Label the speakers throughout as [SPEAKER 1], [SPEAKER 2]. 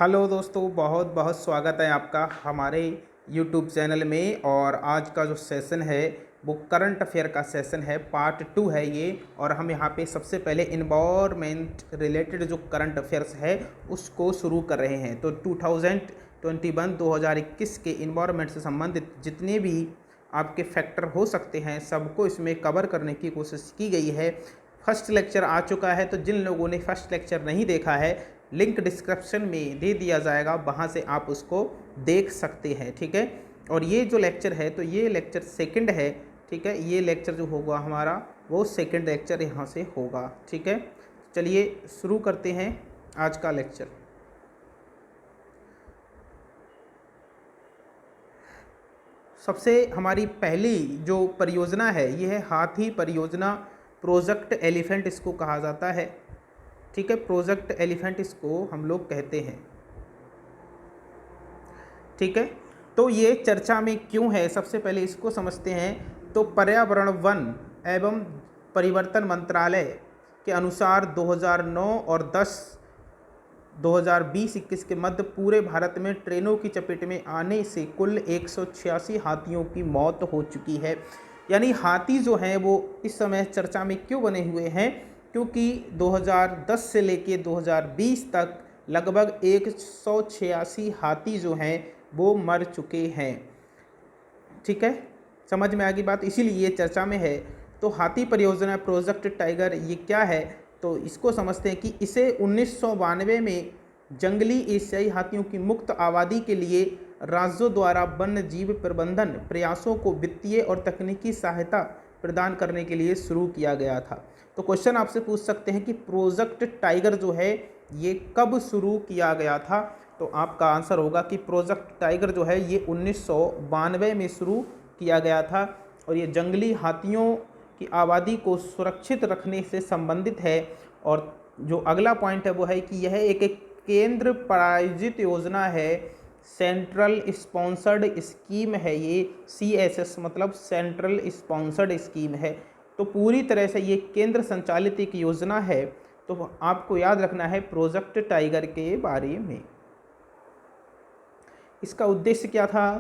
[SPEAKER 1] Hello दोस्तों, बहुत बहुत स्वागत है आपका हमारे यूट्यूब चैनल में। और आज का जो सेशन है वो करंट अफेयर का सेशन है, पार्ट 2 है ये। और हम यहाँ पे सबसे पहले इन्वायरमेंट रिलेटेड जो करंट अफेयर्स है उसको शुरू कर रहे हैं। तो 2021 के इन्वायरमेंट से संबंधित जितने भी आपके फैक्टर हो सकते हैं सबको इसमें कवर करने की कोशिश की गई है। फर्स्ट लेक्चर आ चुका है, तो जिन लोगों ने फर्स्ट लेक्चर नहीं देखा है लिंक डिस्क्रिप्शन में दे दिया जाएगा, वहाँ से आप उसको देख सकते हैं। ठीक है। और ये जो लेक्चर है तो ये लेक्चर सेकंड है। ठीक है, ये लेक्चर जो होगा हमारा वो सेकंड लेक्चर यहाँ से होगा। ठीक है, चलिए शुरू करते हैं आज का लेक्चर। सबसे हमारी पहली जो परियोजना है ये है हाथी परियोजना, प्रोजेक्ट एलिफेंट इसको कहा जाता है। ठीक है, प्रोजेक्ट एलिफेंट इसको हम लोग कहते हैं। ठीक है, तो ये चर्चा में क्यों है सबसे पहले इसको समझते हैं। तो पर्यावरण, वन एवं परिवर्तन मंत्रालय के अनुसार 2009 और 2020-21 के मध्य पूरे भारत में ट्रेनों की चपेट में आने से कुल 186 हाथियों की मौत हो चुकी है। यानी हाथी जो हैं वो इस समय चर्चा में क्यों बने हुए हैं, क्योंकि 2010 से लेके 2020 तक लगभग 186 हाथी जो हैं वो मर चुके हैं। ठीक है, समझ में आ गई बात, इसीलिए ये चर्चा में है। तो हाथी परियोजना प्रोजेक्ट टाइगर ये क्या है, तो इसको समझते हैं कि इसे 1992 में जंगली एशियाई हाथियों की मुक्त आबादी के लिए राज्यों द्वारा वन्य जीव प्रबंधन प्रयासों को वित्तीय और तकनीकी सहायता प्रदान करने के लिए शुरू किया गया था। तो क्वेश्चन आपसे पूछ सकते हैं कि प्रोजेक्ट टाइगर जो है ये कब शुरू किया गया था, तो आपका आंसर होगा कि प्रोजेक्ट टाइगर जो है ये 1992 में शुरू किया गया था। और ये जंगली हाथियों की आबादी को सुरक्षित रखने से संबंधित है। और जो अगला पॉइंट है वो है कि यह एक केंद्र प्रायोजित योजना है, सेंट्रल स्पॉन्सर्ड स्कीम है। ये CSS मतलब सेंट्रल स्पॉन्सर्ड स्कीम है। तो पूरी तरह से ये केंद्र संचालित एक योजना है। तो आपको याद रखना है प्रोजेक्ट टाइगर के बारे में। इसका उद्देश्य क्या था,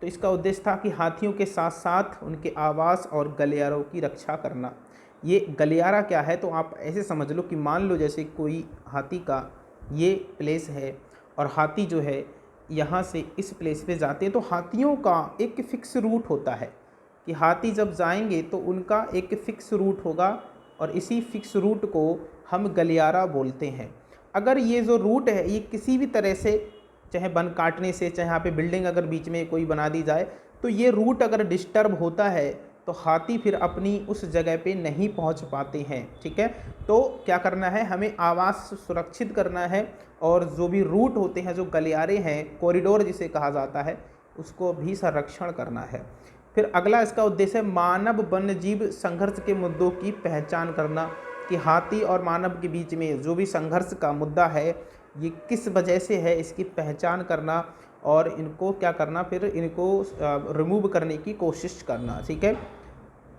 [SPEAKER 1] तो इसका उद्देश्य था कि हाथियों के साथ साथ उनके आवास और गलियारों की रक्षा करना। ये गलियारा क्या है, तो आप ऐसे समझ लो कि मान लो जैसे कोई हाथी का ये प्लेस है और हाथी जो है यहाँ से इस प्लेस पे जाते हैं, तो हाथियों का एक फ़िक्स रूट होता है कि हाथी जब जाएंगे तो उनका एक फ़िक्स रूट होगा और इसी फिक्स रूट को हम गलियारा बोलते हैं। अगर ये जो रूट है ये किसी भी तरह से, चाहे वन काटने से, चाहे यहाँ पे बिल्डिंग अगर बीच में कोई बना दी जाए, तो ये रूट अगर डिस्टर्ब होता है तो हाथी फिर अपनी उस जगह पे नहीं पहुँच पाते हैं। ठीक है, तो क्या करना है, हमें आवास सुरक्षित करना है और जो भी रूट होते हैं, जो गलियारे हैं, कॉरिडोर जिसे कहा जाता है, उसको भी संरक्षण करना है। फिर अगला इसका उद्देश्य है मानव वन्य जीव संघर्ष के मुद्दों की पहचान करना, कि हाथी और मानव के बीच में जो भी संघर्ष का मुद्दा है ये किस वजह से है, इसकी पहचान करना और इनको क्या करना, फिर इनको रिमूव करने की कोशिश करना। ठीक है,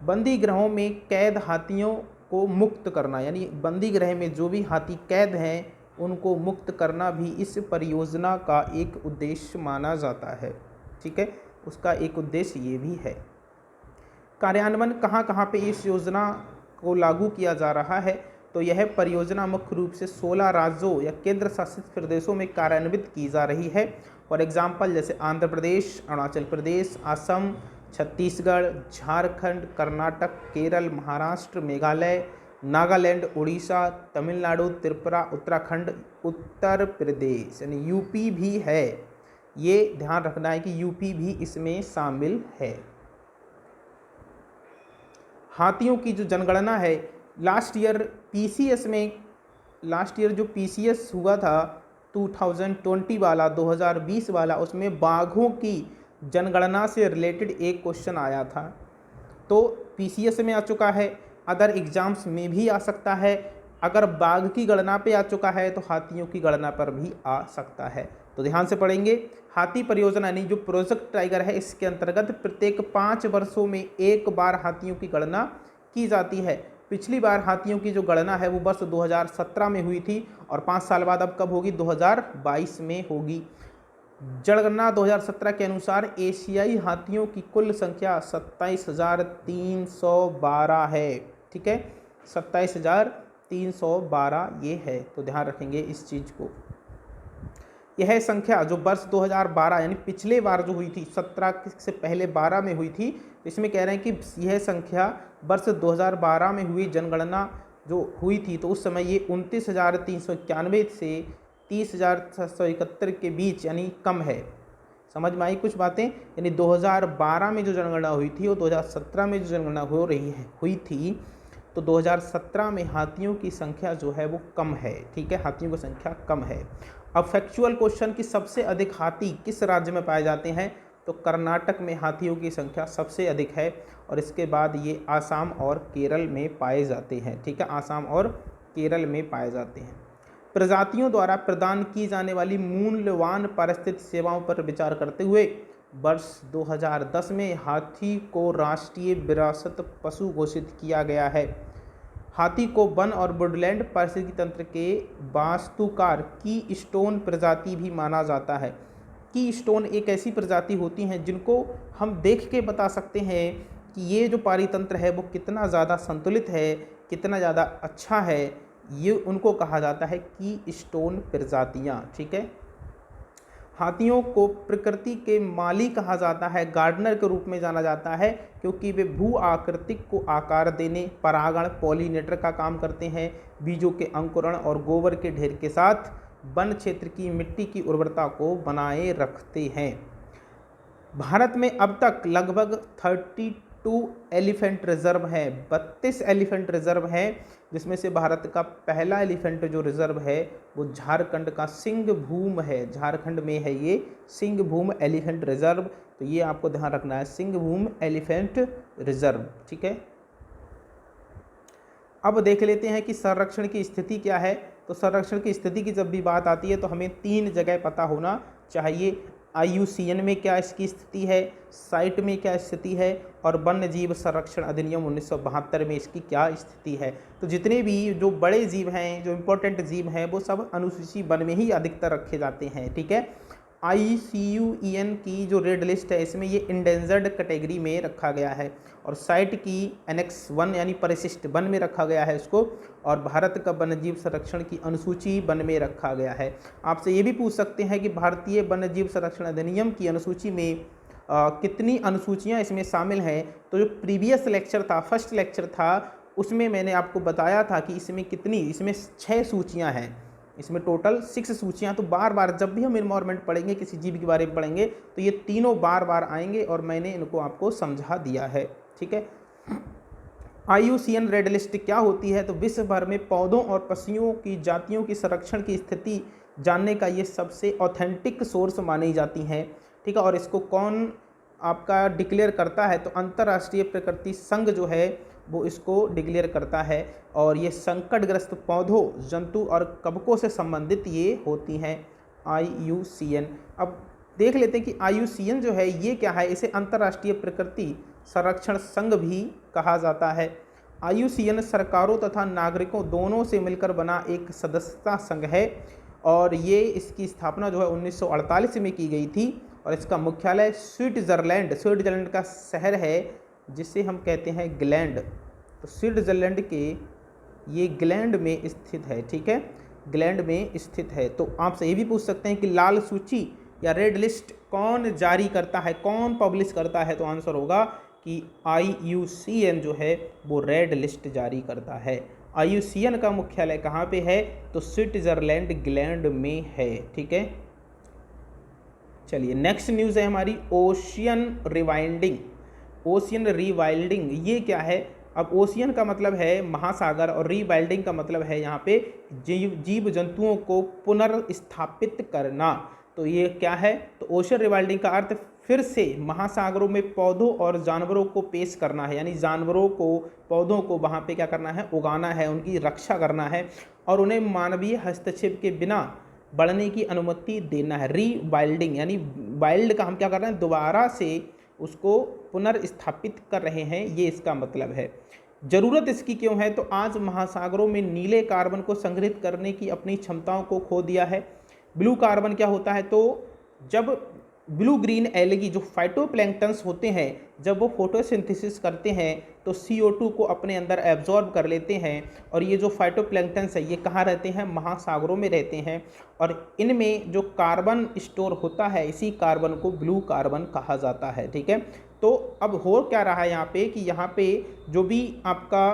[SPEAKER 1] बंदी गृहों में कैद हाथियों को मुक्त करना, यानी बंदी गृह में जो भी हाथी कैद हैं उनको मुक्त करना भी इस परियोजना का एक उद्देश्य माना जाता है। ठीक है, उसका एक उद्देश्य ये भी है। कार्यान्वयन कहाँ कहाँ पे इस योजना को लागू किया जा रहा है, तो यह परियोजना मुख्य रूप से 16 राज्यों या केंद्र शासित प्रदेशों में कार्यान्वित की जा रही है। फॉर एग्जांपल जैसे आंध्र प्रदेश, अरुणाचल प्रदेश, असम, छत्तीसगढ़, झारखंड, कर्नाटक, केरल, महाराष्ट्र, मेघालय, नागालैंड, उड़ीसा, तमिलनाडु, त्रिपुरा, उत्तराखंड, उत्तर प्रदेश, यानी यूपी भी है। ये ध्यान रखना है कि यूपी भी इसमें शामिल है। हाथियों की जो जनगणना है, लास्ट ईयर जो PCS हुआ था 2020 वाला, 2020 वाला, उसमें बाघों की जनगणना से रिलेटेड एक क्वेश्चन आया था। तो PCS में आ चुका है, अदर एग्जाम्स में भी आ सकता है। अगर बाघ की गणना पे आ चुका है तो हाथियों की गणना पर भी आ सकता है। तो ध्यान से पढ़ेंगे। हाथी परियोजना यानी जो प्रोजेक्ट टाइगर है इसके अंतर्गत प्रत्येक 5 वर्षों में एक बार हाथियों की गणना की जाती है। पिछली बार हाथियों की जो गणना है वो वर्ष 2017 में हुई थी और 5 साल बाद अब कब होगी, 2022 में होगी। जनगणना 2017 के अनुसार एशियाई हाथियों की कुल संख्या 27,312 है। ठीक है, 27,312 ये है, तो ध्यान रखेंगे इस चीज़ को। यह संख्या जो वर्ष 2012 यानी पिछले बार जो हुई थी, 17 से पहले 12 में हुई थी, इसमें कह रहे हैं कि यह संख्या वर्ष 2012 में हुई जनगणना जो हुई थी तो उस समय ये 29,391 से 30,771 के बीच यानी कम है। समझ में आई कुछ बातें? यानी 2012 में जो जनगणना हुई थी और 2017 में जो जनगणना हुई थी तो 2017 में हाथियों की संख्या जो है वो कम है। ठीक है, हाथियों की संख्या कम है। अब फैक्चुअल क्वेश्चन कि सबसे अधिक हाथी किस राज्य में पाए जाते हैं, तो कर्नाटक में हाथियों की संख्या सबसे अधिक है और इसके बाद ये आसाम और केरल में पाए जाते हैं। ठीक है, आसाम और केरल में पाए जाते हैं। प्रजातियों द्वारा प्रदान की जाने वाली मूल्यवान पारिस्थितिक सेवाओं पर विचार करते हुए वर्ष 2010 में हाथी को राष्ट्रीय विरासत पशु घोषित किया गया है। हाथी को वन और वुडलैंड पारिस्थितिकी तंत्र के वास्तुकार की स्टोन प्रजाति भी माना जाता है। की स्टोन एक ऐसी प्रजाति होती हैं जिनको हम देख के बता सकते हैं कि ये जो पारितंत्र है वो कितना ज़्यादा संतुलित है, कितना ज़्यादा अच्छा है, ये उनको कहा जाता है की स्टोन प्रजातियाँ। ठीक है, हाथियों को प्रकृति के माली कहा जाता है, गार्डनर के रूप में जाना जाता है क्योंकि वे भू आकृतिक को आकार देने, परागण, पॉलिनेटर का काम करते हैं, बीजों के अंकुरण और गोबर के ढेर के साथ वन क्षेत्र की मिट्टी की उर्वरता को बनाए रखते हैं। भारत में अब तक लगभग 32 एलिफेंट रिजर्व है, 32 एलिफेंट रिजर्व है, जिसमें से भारत का पहला एलिफेंट जो रिजर्व है वो झारखंड का सिंहभूम है। झारखंड में है ये सिंहभूम एलिफेंट रिजर्व, तो ये आपको ध्यान रखना है, सिंहभूम एलिफेंट रिजर्व। ठीक है, अब देख लेते हैं कि संरक्षण की स्थिति क्या है। तो संरक्षण की स्थिति की जब भी बात आती है तो हमें 3 जगह पता होना चाहिए। IUCN में क्या इसकी स्थिति है, साइट में क्या स्थिति है और वन्य जीव संरक्षण अधिनियम 1972 में इसकी क्या स्थिति है। तो जितने भी जो बड़े जीव हैं, जो इम्पोर्टेंट जीव हैं, वो सब अनुसूची वन में ही अधिकतर रखे जाते हैं। ठीक है, IUCN की जो रेड लिस्ट है इसमें ये इंडेंजर्ड कैटेगरी में रखा गया है और साइट की एनेक्स 1 यानी परिशिष्ट वन में रखा गया है इसको, और भारत का वन्यजीव संरक्षण की अनुसूची वन में रखा गया है। आपसे ये भी पूछ सकते हैं कि भारतीय वन्यजीव संरक्षण अधिनियम की अनुसूची में कितनी अनुसूचियाँ इसमें शामिल हैं। तो जो प्रीवियस लेक्चर था, फर्स्ट लेक्चर था, उसमें मैंने आपको बताया था कि इसमें कितनी, इसमें 6 सूचियाँ हैं, इसमें टोटल 6 सूचियाँ। तो बार बार जब भी हम इन्वायरमेंट पढ़ेंगे, किसी जीव के बारे में पढ़ेंगे, तो ये तीनों बार बार आएंगे और मैंने इनको आपको समझा दिया है। ठीक है, IUCN रेड लिस्ट क्या होती है, तो विश्व भर में पौधों और पक्षियों की जातियों की संरक्षण की स्थिति जानने का ये सबसे ऑथेंटिक सोर्स मानी जाती हैं। ठीक है, और इसको कौन आपका डिक्लेयर करता है, तो अंतर्राष्ट्रीय प्रकृति संघ जो है वो इसको डिक्लेयर करता है और ये संकटग्रस्त पौधों, जंतु और कवकों से संबंधित ये होती हैं IUCN। अब देख लेते हैं कि IUCN जो है ये क्या है, इसे अंतर्राष्ट्रीय प्रकृति संरक्षण संघ भी कहा जाता है। IUCN सरकारों तथा नागरिकों दोनों से मिलकर बना एक सदस्यता संघ है और ये इसकी स्थापना जो है 1948 में की गई थी और इसका मुख्यालय स्विट्जरलैंड का शहर है जिसे हम कहते हैं ग्लैंड। तो स्विट्जरलैंड के ये ग्लैंड में स्थित है। ठीक है, ग्लैंड में स्थित है। तो आपसे ये भी पूछ सकते हैं कि लाल सूची या रेड लिस्ट कौन जारी करता है, कौन पब्लिश करता है, तो आंसर होगा कि IUCN जो है वो रेड लिस्ट जारी करता है। IUCN का मुख्यालय कहाँ पे है, तो स्विट्जरलैंड ग्लैंड में है। ठीक है, चलिए नेक्स्ट न्यूज़ है हमारी ओशियन रिवाइल्डिंग। ओशियन रिवाइल्डिंग ये क्या है? अब ओशियन का मतलब है महासागर और रिवाइल्डिंग का मतलब है यहाँ पे जीव जंतुओं को पुनर्स्थापित करना। तो ये क्या है, तो ओशियन रिवाइल्डिंग का अर्थ फिर से महासागरों में पौधों और जानवरों को पेश करना है, यानी जानवरों को, पौधों को वहाँ पे क्या करना है, उगाना है, उनकी रक्षा करना है और उन्हें मानवीय हस्तक्षेप के बिना बढ़ने की अनुमति देना है। रीवाइल्डिंग यानी वाइल्ड का हम क्या कर रहे हैं, दोबारा से उसको पुनर्स्थापित कर रहे हैं, ये इसका मतलब है। ज़रूरत इसकी क्यों है? तो आज महासागरों में नीले कार्बन को संग्रहित करने की अपनी क्षमताओं को खो दिया है। ब्लू कार्बन क्या होता है? तो जब ब्लू ग्रीन एल्गी जो फाइटोप्लैंक्टन्स होते हैं, जब वो फोटोसिंथेसिस करते हैं तो CO2 को अपने अंदर एब्जॉर्ब कर लेते हैं। और ये जो फाइटोप्लैंक्टन्स है ये कहाँ रहते हैं? महासागरों में रहते हैं। और इनमें जो कार्बन स्टोर होता है, इसी कार्बन को ब्लू कार्बन कहा जाता है। ठीक है, तो अब हो क्या रहा है यहाँ पे कि यहाँ पे जो भी आपका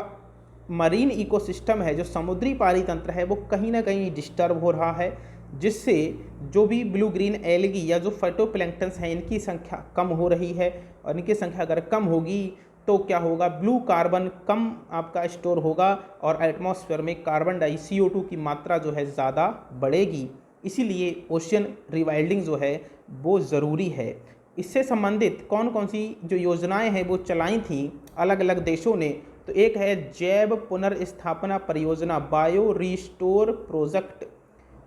[SPEAKER 1] मरीन इकोसिस्टम है, जो समुद्री पारितंत्र है, वो कहीं ना कहीं डिस्टर्ब हो रहा है, जिससे जो भी ब्लू ग्रीन एल्गी या जो फाइटोप्लैंक्टन्स हैं इनकी संख्या कम हो रही है। और इनकी संख्या अगर कम होगी तो क्या होगा? ब्लू कार्बन कम आपका स्टोर होगा और एटमॉस्फेयर में कार्बन डाई CO2 की मात्रा जो है ज़्यादा बढ़ेगी। इसीलिए ओशियन रिवाइल्डिंग जो है वो ज़रूरी है। इससे संबंधित कौन कौन सी जो योजनाएं हैं वो चलाई थी अलग अलग देशों ने? तो एक है जैव पुनर्स्थापना परियोजना, बायो रिस्टोर प्रोजेक्ट।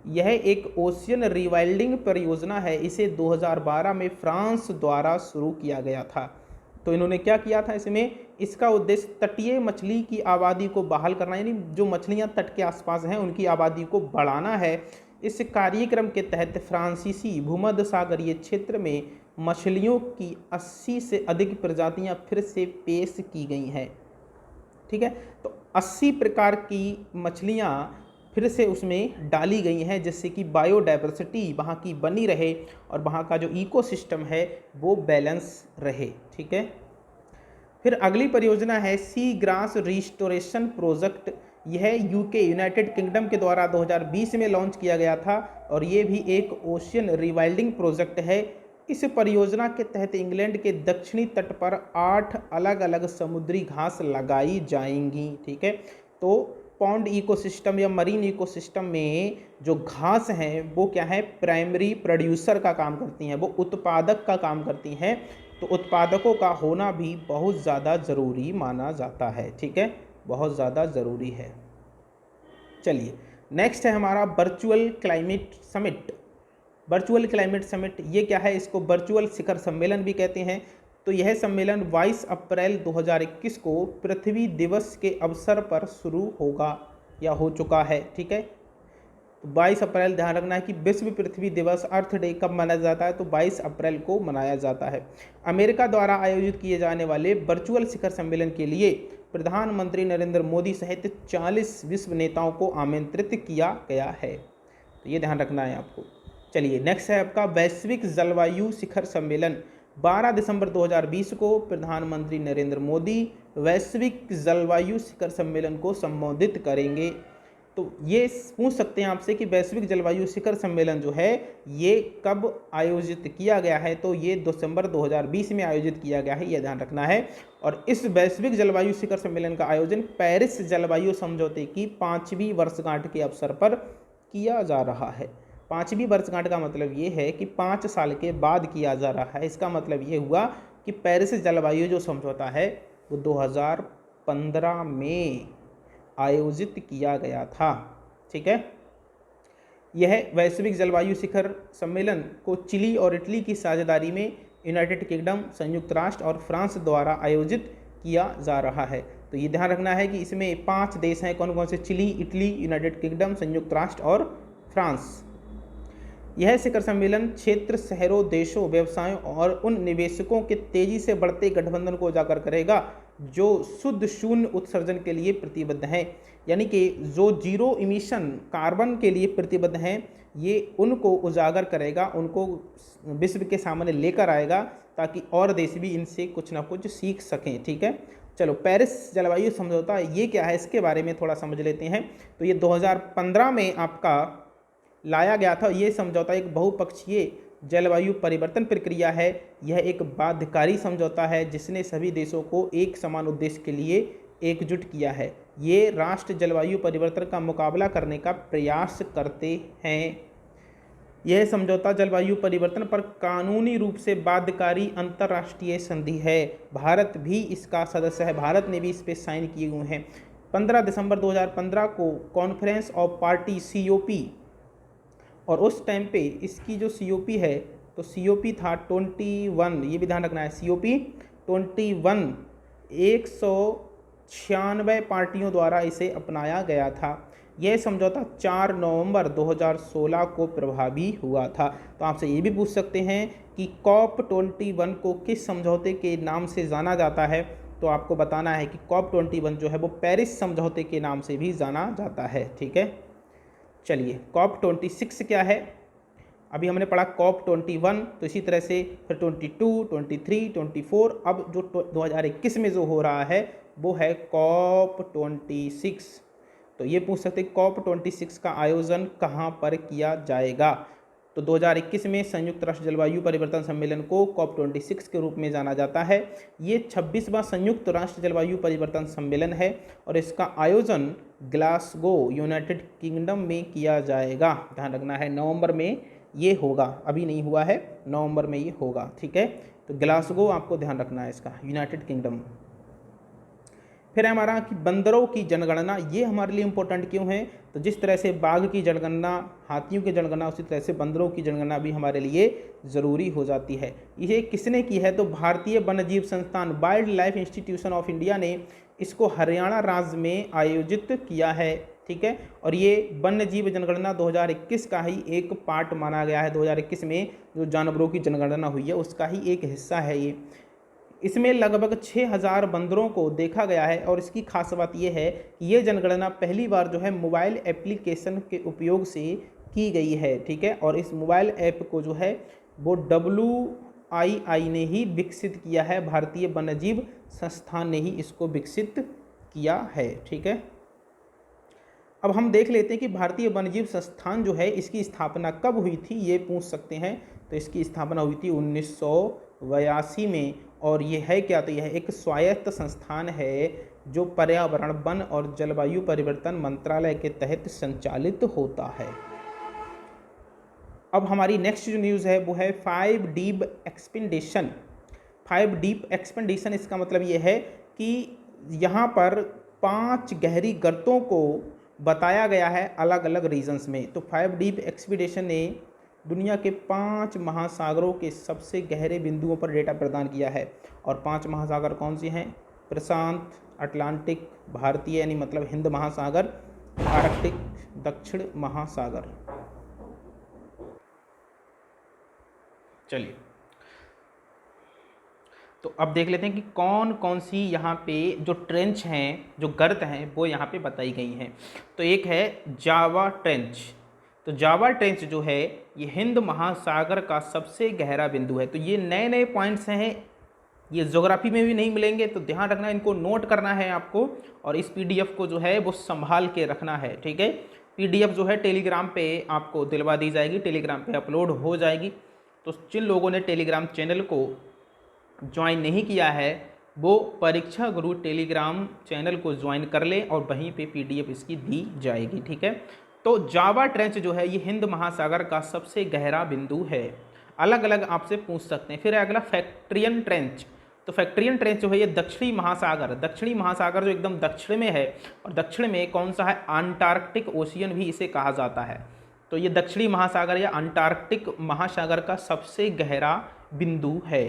[SPEAKER 1] यह एक ओशियन रिवाइल्डिंग परियोजना है। इसे 2012 में फ्रांस द्वारा शुरू किया गया था। तो इन्होंने क्या किया था इसमें? इसका उद्देश्य तटीय मछली की आबादी को बहाल करना, यानी जो मछलियां तट के आसपास हैं उनकी आबादी को बढ़ाना है। इस कार्यक्रम के तहत फ्रांसीसी भूमध्य सागरीय क्षेत्र में मछलियों की 80 से अधिक प्रजातियां फिर से पेश की गई हैं। ठीक है, तो 80 प्रकार की मछलियां फिर से उसमें डाली गई हैं, जिससे कि बायोडाइवर्सिटी वहाँ की बनी रहे और वहाँ का जो इकोसिस्टम है वो बैलेंस रहे। ठीक है, फिर अगली परियोजना है सी ग्रास रिस्टोरेशन प्रोजेक्ट। यह यूके यूनाइटेड किंगडम के द्वारा 2020 में लॉन्च किया गया था और ये भी एक ओशियन रिवाइल्डिंग प्रोजेक्ट है। इस परियोजना के तहत इंग्लैंड के दक्षिणी तट पर 8 अलग अलग समुद्री घास लगाई जाएंगी। ठीक है, तो पॉन्ड इकोसिस्टम या मरीन इकोसिस्टम में जो घास हैं वो क्या है? प्राइमरी प्रोड्यूसर का काम करती हैं, वो उत्पादक का काम करती हैं। तो उत्पादकों का होना भी बहुत ज़्यादा ज़रूरी माना जाता है। ठीक है, बहुत ज़्यादा ज़रूरी है। चलिए, नेक्स्ट है हमारा virtual climate summit. Virtual climate summit ये क्या है? इसको वर्चुअल शिखर सम्मेलन भी कहते हैं। तो यह सम्मेलन 22 अप्रैल 2021 को पृथ्वी दिवस के अवसर पर शुरू होगा या हो चुका है। ठीक है, तो 22 अप्रैल ध्यान रखना है कि विश्व पृथ्वी दिवस अर्थ डे कब मनाया जाता है? तो 22 अप्रैल को मनाया जाता है। अमेरिका द्वारा आयोजित किए जाने वाले वर्चुअल शिखर सम्मेलन के लिए प्रधानमंत्री नरेंद्र मोदी सहित 40 विश्व नेताओं को आमंत्रित किया गया है। तो ये ध्यान रखना है आपको। चलिए, नेक्स्ट है आपका वैश्विक जलवायु शिखर सम्मेलन। 12 दिसंबर 2020 को प्रधानमंत्री नरेंद्र मोदी वैश्विक जलवायु शिखर सम्मेलन को संबोधित करेंगे। तो ये पूछ सकते हैं आपसे कि वैश्विक जलवायु शिखर सम्मेलन जो है ये कब आयोजित किया गया है? तो ये दिसंबर 2020 में आयोजित किया गया है, यह ध्यान रखना है। और इस वैश्विक जलवायु शिखर सम्मेलन का आयोजन पेरिस जलवायु समझौते की 5वीं वर्षगांठ के अवसर पर किया जा रहा है। 5वीं वर्षगांठ का मतलब ये है कि 5 साल के बाद किया जा रहा है। इसका मतलब ये हुआ कि पेरिस जलवायु जो समझौता है वो 2015 में आयोजित किया गया था। ठीक है, यह वैश्विक जलवायु शिखर सम्मेलन को चिली और इटली की साझेदारी में यूनाइटेड किंगडम, संयुक्त राष्ट्र और फ्रांस द्वारा आयोजित किया जा रहा है। तो ये ध्यान रखना है कि इसमें 5 देश हैं। कौन कौन से? चिली, इटली, यूनाइटेड किंगडम, संयुक्त राष्ट्र और फ्रांस। यह शिखर सम्मेलन क्षेत्र, शहरों, देशों, व्यवसायों और उन निवेशकों के तेजी से बढ़ते गठबंधन को उजागर करेगा जो शुद्ध शून्य उत्सर्जन के लिए प्रतिबद्ध हैं। यानी कि जो जीरो इमिशन कार्बन के लिए प्रतिबद्ध हैं, ये उनको उजागर करेगा, उनको विश्व के सामने लेकर आएगा ताकि और देश भी इनसे कुछ ना कुछ सीख सकें। ठीक है, चलो, पेरिस जलवायु समझौता ये क्या है इसके बारे में थोड़ा समझ लेते हैं। तो ये 2015 में आपका लाया गया था। ये समझौता एक बहुपक्षीय जलवायु परिवर्तन प्रक्रिया है। यह एक बाध्यकारी समझौता है जिसने सभी देशों को एक समान उद्देश्य के लिए एकजुट किया है। ये राष्ट्र जलवायु परिवर्तन का मुकाबला करने का प्रयास करते हैं। यह समझौता जलवायु परिवर्तन पर कानूनी रूप से बाध्यकारी अंतर्राष्ट्रीय संधि है। भारत भी इसका सदस्य है, भारत ने भी इस पर साइन किए हुए हैं। 15 दिसंबर 2015 को कॉन्फ्रेंस ऑफ पार्टी COP, और उस टाइम पे इसकी जो COP है तो COP था 21, ये भी ध्यान रखना है, COP 21 1 96 पार्टियों द्वारा इसे अपनाया गया था। यह समझौता 4 नवंबर 2016 को प्रभावी हुआ था। तो आपसे ये भी पूछ सकते हैं कि COP21 को किस समझौते के नाम से जाना जाता है, तो आपको बताना है कि COP21 जो है वो पेरिस समझौते के नाम से भी जाना जाता है। ठीक है, चलिए COP26 क्या है? अभी हमने पढ़ा COP21, तो इसी तरह से फिर 22, 23, 24, अब जो 2021 में जो हो रहा है वो है COP26। तो ये पूछ सकते हैं COP26 का आयोजन कहाँ पर किया जाएगा? तो 2021 में संयुक्त राष्ट्र जलवायु परिवर्तन सम्मेलन को COP26 के रूप में जाना जाता है। ये 26वां संयुक्त राष्ट्र जलवायु परिवर्तन सम्मेलन है और इसका आयोजन ग्लासगो यूनाइटेड किंगडम में किया जाएगा। ध्यान रखना है, नवंबर में ये होगा, अभी नहीं हुआ है, नवंबर में ये होगा। ठीक है, तो ग्लासगो आपको ध्यान रखना है इसका, यूनाइटेड किंगडम। फिर है हमारा कि बंदरों की जनगणना, ये हमारे लिए इम्पोर्टेंट क्यों है? तो जिस तरह से बाघ की जनगणना, हाथियों की जनगणना, उसी तरह से बंदरों की जनगणना भी हमारे लिए ज़रूरी हो जाती है। ये किसने की है? तो भारतीय वन्यजीव संस्थान, wild life institution of India ने इसको हरियाणा राज्य में आयोजित किया है। ठीक है, और ये वन्य जीव जनगणना 2021 का ही एक पार्ट माना गया है। 2021 में जो जानवरों की जनगणना हुई है उसका ही एक हिस्सा है ये। इसमें लगभग 6000 बंदरों को देखा गया है और इसकी खास बात यह है कि ये जनगणना पहली बार जो है मोबाइल एप्लीकेशन के उपयोग से की गई है। ठीक है, और इस मोबाइल ऐप को जो है वो WII ने ही विकसित किया है, भारतीय वन्यजीव संस्थान ने ही इसको विकसित किया है। ठीक है, अब हम देख लेते हैं कि भारतीय वन्यजीव संस्थान जो है इसकी स्थापना कब हुई थी, ये पूछ सकते हैं। तो इसकी स्थापना हुई थी 1982 में, और ये है क्या? तो यह एक स्वायत्त संस्थान है जो पर्यावरण, वन और जलवायु परिवर्तन मंत्रालय के तहत संचालित होता है। अब हमारी नेक्स्ट जो न्यूज़ है वो है 5 डीप एक्सपेंडेशन। 5 डीप एक्सपेंडेशन, इसका मतलब ये है कि यहाँ पर 5 गहरी गर्तों को बताया गया है अलग अलग रीजन्स में। तो 5 डीप एक्सपीडिशन ने दुनिया के 5 महासागरों के सबसे गहरे बिंदुओं पर डेटा प्रदान किया है। और 5 महासागर कौन से हैं? प्रशांत, अटलांटिक, भारतीय यानी मतलब हिंद महासागर, आर्कटिक, दक्षिण महासागर। चलिए, तो अब देख लेते हैं कि कौन कौन सी यहाँ पे जो ट्रेंच हैं, जो गर्त हैं, वो यहाँ पे बताई गई हैं। तो एक है जावा ट्रेंच। तो जावा ट्रेंच जो है ये हिंद महासागर का सबसे गहरा बिंदु है। तो ये नए नए पॉइंट्स हैं, ये ज्योग्राफी में भी नहीं मिलेंगे, तो ध्यान रखना, इनको नोट करना है आपको, और इस PDF को जो है वो संभाल के रखना है। ठीक है, PDF जो है टेलीग्राम पे आपको दिलवा दी जाएगी, टेलीग्राम पे अपलोड हो जाएगी। तो जिन लोगों ने टेलीग्राम चैनल को ज्वाइन नहीं किया है वो परीक्षा गुरु टेलीग्राम चैनल को ज्वाइन कर ले और वहीं पे PDF इसकी दी जाएगी। ठीक है, तो जावा ट्रेंच जो है ये हिंद महासागर का सबसे गहरा बिंदु है। अलग अलग आपसे पूछ सकते हैं। फिर अगला फैक्ट्रियन ट्रेंच। तो फैक्ट्रियन ट्रेंच जो है ये दक्षिणी महासागर जो एकदम दक्षिण में है, और दक्षिण में कौन सा है? अंटार्कटिक ओशियन भी इसे कहा जाता है। तो ये दक्षिणी महासागर या अंटार्कटिक महासागर का सबसे गहरा बिंदु है।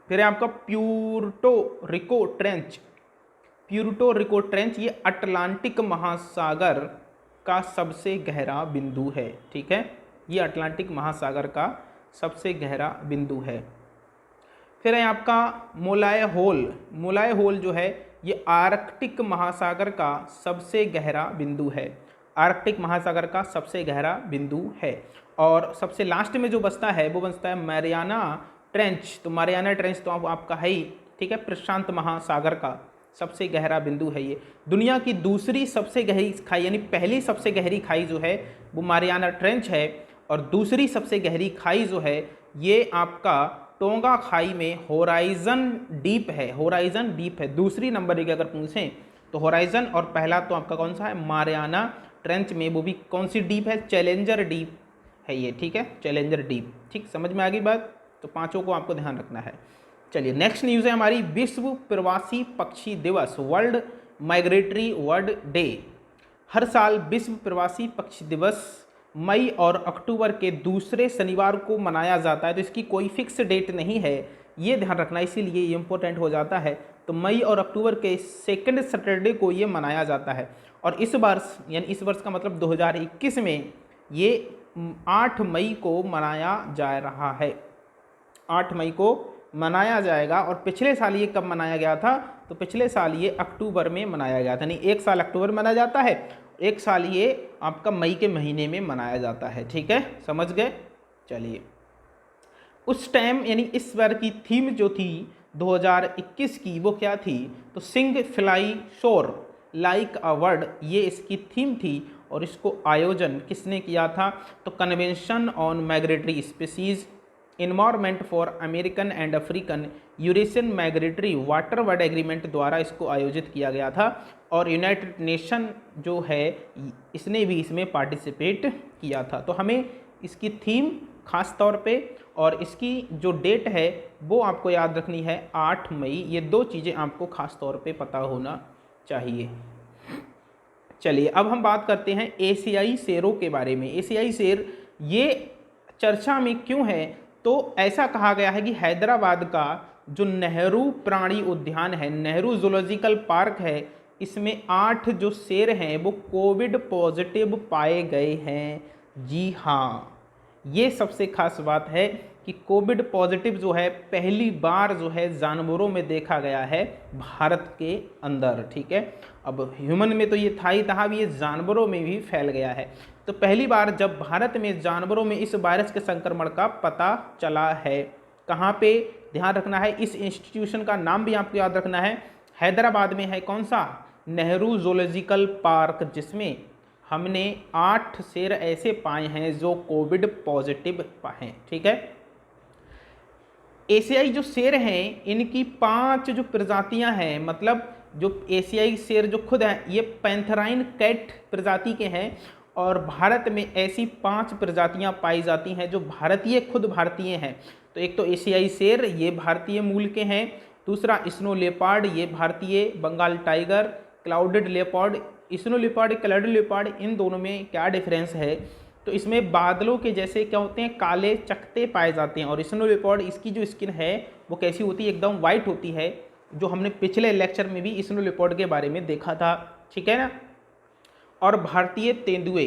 [SPEAKER 1] फिर है आपका Puerto Rico trench. Puerto Rico trench ये अटलांटिक महासागर का सबसे गहरा बिंदु है। ठीक है, ये अटलांटिक महासागर का सबसे गहरा बिंदु है। फिर है आपका मोलाय होल। मोलाय होल जो है ये आर्कटिक महासागर का सबसे गहरा बिंदु है। आर्कटिक महासागर का सबसे गहरा बिंदु है। और सबसे लास्ट में जो बचता है वो बचता है मैरियाना ट्रेंच। तो मैरियाना ट्रेंच तो आपका है ही, ठीक है, प्रशांत महासागर का सबसे गहरा बिंदु है ये। दुनिया की दूसरी सबसे गहरी खाई, यानी पहली सबसे गहरी खाई जो है वो मैरियाना ट्रेंच है, और दूसरी सबसे गहरी खाई जो है ये आपका टोंगा खाई में होराइजन डीप है। होराइजन डीप है, दूसरी नंबर की अगर पूछें तो होराइजन, और पहला तो आपका कौन सा है? मैरियाना ट्रेंच में, वो भी कौन सी डीप है? चैलेंजर डीप है ये। ठीक है, चैलेंजर डीप। ठीक, समझ में आ गई बात? तो पांचों को आपको ध्यान रखना है। चलिए नेक्स्ट न्यूज़ है हमारी, विश्व प्रवासी पक्षी दिवस, वर्ल्ड माइग्रेटरी बर्ड डे। हर साल विश्व प्रवासी पक्षी दिवस मई और अक्टूबर के दूसरे शनिवार को मनाया जाता है। तो इसकी कोई फिक्स डेट नहीं है, ये ध्यान रखना, इसीलिए ये इंपॉर्टेंट हो जाता है। तो मई और अक्टूबर के सेकंड सैटरडे को ये मनाया जाता है। और इस वर्ष यानी इस वर्ष का मतलब 2021 में ये 8 मई को मनाया जा रहा है, 8 मई को मनाया जाएगा। और पिछले साल ये कब मनाया गया था, तो पिछले साल ये अक्टूबर में मनाया गया था, यानी एक साल अक्टूबर में मनाया जाता है, एक साल ये आपका मई के महीने में मनाया जाता है। ठीक है, समझ गए। चलिए, उस टाइम यानी इस बार की थीम जो थी 2021 की वो क्या थी, तो सिंग फ्लाई शोर लाइक अ वर्ड, ये इसकी थीम थी। और इसको आयोजन किसने किया था, तो convention on migratory species environment for American and African Eurasian migratory water word agreement द्वारा इसको आयोजित किया गया था। और यूनाइटेड नेशन जो है इसने भी इसमें पार्टिसिपेट किया था। तो हमें इसकी थीम खास तौर पे और इसकी जो डेट है वो आपको याद रखनी है 8 मई। ये दो चीज़ें आपको खास तौर पे पता होना चाहिए। चलिए, अब हम बात करते हैं एशियाई शेरों के बारे में। एशियाई शेर ये चर्चा में क्यों है, तो ऐसा कहा गया है कि हैदराबाद का जो नेहरू प्राणी उद्यान है, नेहरू जूलॉजिकल पार्क है, इसमें 8 जो शेर हैं वो कोविड पॉजिटिव पाए गए हैं। जी हाँ, ये सबसे खास बात है कि कोविड पॉजिटिव जो है पहली बार जो है जानवरों में देखा गया है भारत के अंदर। ठीक है, अब ह्यूमन में तो ये था ही था, अब ये जानवरों में भी फैल गया है। तो पहली बार जब भारत में जानवरों में इस वायरस के संक्रमण का पता चला है, कहाँ पे ध्यान रखना है, इस इंस्टीट्यूशन का नाम भी आपको याद रखना है, हैदराबाद में है। कौन सा, नेहरू जूलॉजिकल पार्क, जिसमें हमने 8 शेर ऐसे पाए हैं जो कोविड पॉजिटिव पाए। ठीक है, एशियाई जो शेर हैं इनकी 5 जो प्रजातियां हैं, मतलब जो एशियाई शेर जो खुद हैं ये पैंथराइन कैट प्रजाति के हैं। और भारत में ऐसी 5 प्रजातियां पाई जाती हैं जो भारतीय खुद भारतीय हैं। तो एक तो एशियाई शेर, ये भारतीय मूल के हैं। दूसरा स्नो लेपर्ड, ये भारतीय। Bengal tiger, clouded leopard, snow leopard, clouded leopard, इन दोनों में क्या डिफरेंस है, तो इसमें बादलों के जैसे क्या होते हैं, काले चकते पाए जाते हैं। और स्नो लेपर्ड इसकी जो स्किन है वो कैसी होती है, एकदम वाइट होती है, जो हमने पिछले लेक्चर में भी स्नो लेपर्ड के बारे में देखा था। ठीक है ना। और भारतीय तेंदुए,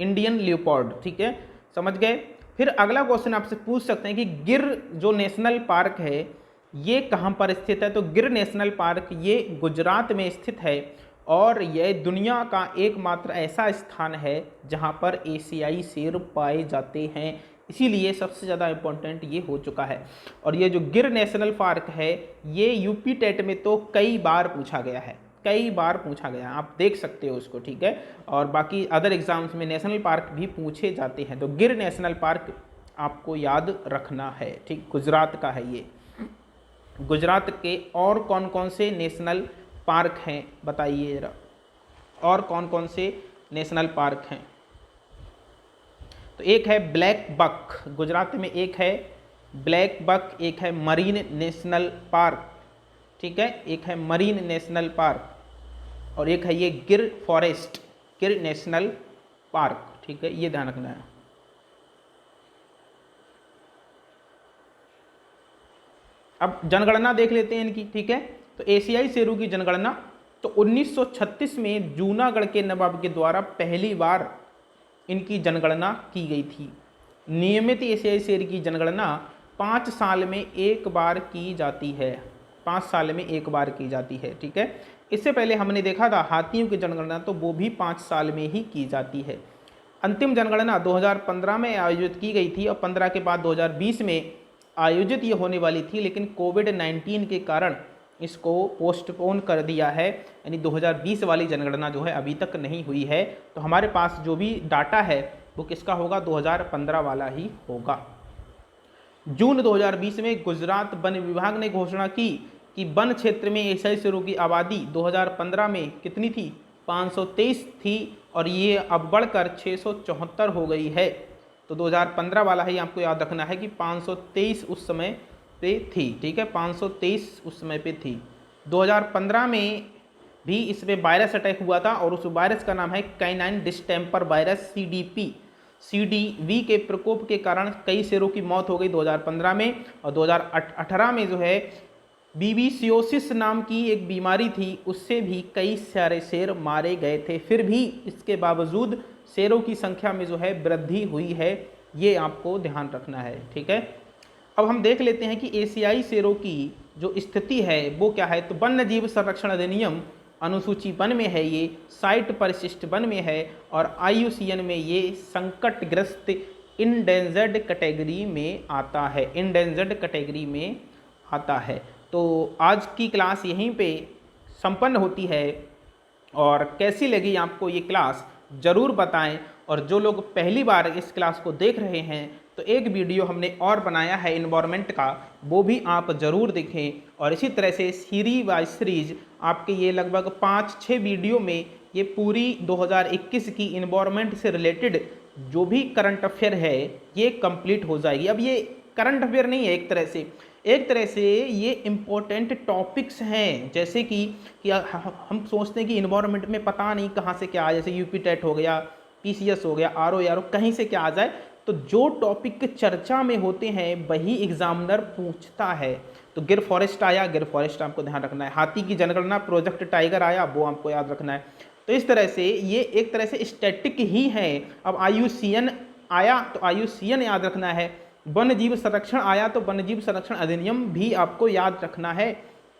[SPEAKER 1] इंडियन लेपर्ड। ठीक है, समझ गए। फिर अगला क्वेश्चन आपसे पूछ सकते हैं कि गिर जो नेशनल पार्क है ये कहाँ पर स्थित है, तो गिर नेशनल पार्क ये गुजरात में स्थित है। और यह दुनिया का एकमात्र ऐसा स्थान है जहाँ पर एशियाई शेर पाए जाते हैं, इसीलिए सबसे ज़्यादा इम्पोर्टेंट ये हो चुका है। और ये जो गिर नेशनल पार्क है ये यूपी टेट में तो कई बार पूछा गया है, कई बार पूछा गया, आप देख सकते हो उसको। ठीक है, और बाकी अदर एग्जाम्स में नेशनल पार्क भी पूछे जाते हैं। तो गिर नेशनल पार्क आपको याद रखना है। ठीक, गुजरात का है ये। गुजरात के और कौन कौन से नेशनल पार्क हैं बताइए जरा, और कौन कौन से नेशनल पार्क हैं। तो एक है ब्लैक बक, गुजरात में एक है ब्लैक बक, एक है मरीन नेशनल पार्क। ठीक है, एक है मरीन नेशनल पार्क, और एक है ये गिर फॉरेस्ट, गिर नेशनल पार्क। ठीक है, ये ध्यान रखना है। अब जनगणना देख लेते हैं इनकी। ठीक है, तो एशियाई शेरों की जनगणना तो 1936 में जूनागढ़ के नवाब के द्वारा पहली बार इनकी जनगणना की गई थी। नियमित एशियाई शेर की जनगणना 5 साल में एक बार की जाती है, 5 साल में एक बार की जाती है। ठीक है, इससे पहले हमने देखा था हाथियों की जनगणना, तो वो भी 5 साल में ही की जाती है। अंतिम जनगणना 2015 में आयोजित की गई थी, और 15 के बाद 2020 में आयोजित ये होने वाली थी, लेकिन कोविड-19 के कारण इसको पोस्टपोन कर दिया है, यानी 2020 वाली जनगणना जो है अभी तक नहीं हुई है। तो हमारे पास जो भी डाटा है वो किसका होगा, 2015 वाला ही होगा। जून 2020 में गुजरात वन विभाग ने घोषणा की कि वन क्षेत्र में एशियाई शेरों की आबादी 2015 में कितनी थी, 523 थी, और ये अब बढ़कर 674 हो गई है। तो 2015 वाला ही आपको याद रखना है कि 523 उस समय पे थी। ठीक है, 523 उस समय पे थी। 2015 में भी इसमें वायरस अटैक हुआ था, और उस वायरस का नाम है कैनाइन डिस्टेम्पर वायरस, CDV के प्रकोप के कारण कई शेरों की मौत हो गई 2015 में। और 2018 में जो है बीबीसियोसिस नाम की एक बीमारी थी, उससे भी कई सारे शेर मारे गए थे, फिर भी इसके बावजूद शेरों की संख्या में जो है वृद्धि हुई है, ये आपको ध्यान रखना है। ठीक है, अब हम देख लेते हैं कि एशियाई शेरों की जो स्थिति है वो क्या है। तो वन्य जीव संरक्षण अधिनियम अनुसूची वन में है, ये साइट परिशिष्ट वन में है, और IUCN में ये संकटग्रस्त इंडेंजर्ड कैटेगरी में आता है, इंडेंजर्ड कैटेगरी में आता है। तो आज की क्लास यहीं पे संपन्न होती है, और कैसी लगी आपको ये क्लास ज़रूर बताएं। और जो लोग पहली बार इस क्लास को देख रहे हैं तो एक वीडियो हमने और बनाया है इन्वायरमेंट का, वो भी आप ज़रूर देखें। और इसी तरह से सीरीज बाय सीरीज आपके ये लगभग 5-6 वीडियो में ये पूरी 2021 की इन्वायरमेंट से रिलेटेड जो भी करंट अफेयर है ये कंप्लीट हो जाएगी। अब ये करंट अफेयर नहीं है, एक तरह से ये इम्पोर्टेंट टॉपिक्स हैं। जैसे कि हम सोचते हैं कि इन्वायरमेंट में पता नहीं कहाँ से क्या आ, जैसे यूपी टेट हो गया, PCS हो गया, RO कहीं से क्या आ जाए। तो जो टॉपिक चर्चा में होते हैं वही एग्जामिनर पूछता है। तो गिर फॉरेस्ट आया, गिर फॉरेस्ट आपको ध्यान रखना है। हाथी की जनगणना प्रोजेक्ट टाइगर आया, वो आपको याद रखना है। तो इस तरह से ये एक तरह से स्टैटिक ही है। अब IUCN आया तो IUCN याद रखना है, वन्य जीव संरक्षण आया तो वन्य जीव संरक्षण अधिनियम भी आपको याद रखना है।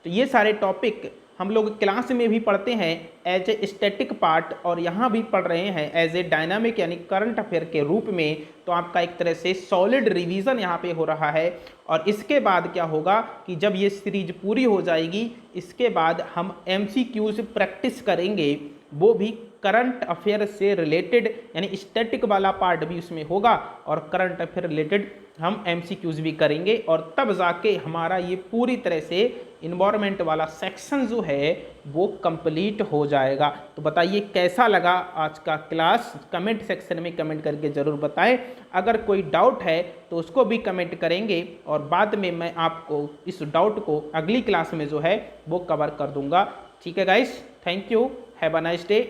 [SPEAKER 1] तो ये सारे टॉपिक हम लोग क्लास में भी पढ़ते हैं एज ए स्टैटिक पार्ट, और यहाँ भी पढ़ रहे हैं एज ए डायनामिक यानी करंट अफेयर के रूप में। तो आपका एक तरह से सॉलिड रिवीजन यहाँ पे हो रहा है। और इसके बाद क्या होगा कि जब ये सीरीज पूरी हो जाएगी, इसके बाद हम MCQs प्रैक्टिस करेंगे, वो भी करंट अफेयर से रिलेटेड, यानी स्टैटिक वाला पार्ट भी उसमें होगा और करंट अफेयर रिलेटेड हम MCQs भी करेंगे। और तब जाके हमारा ये पूरी तरह से इन्वायरमेंट वाला सेक्शन जो है वो कंप्लीट हो जाएगा। तो बताइए कैसा लगा आज का क्लास, कमेंट सेक्शन में कमेंट करके ज़रूर बताएं। अगर कोई डाउट है तो उसको भी कमेंट करेंगे, और बाद में मैं आपको इस डाउट को अगली क्लास में जो है वो कवर कर दूंगा। ठीक है guys, thank you, have a nice day.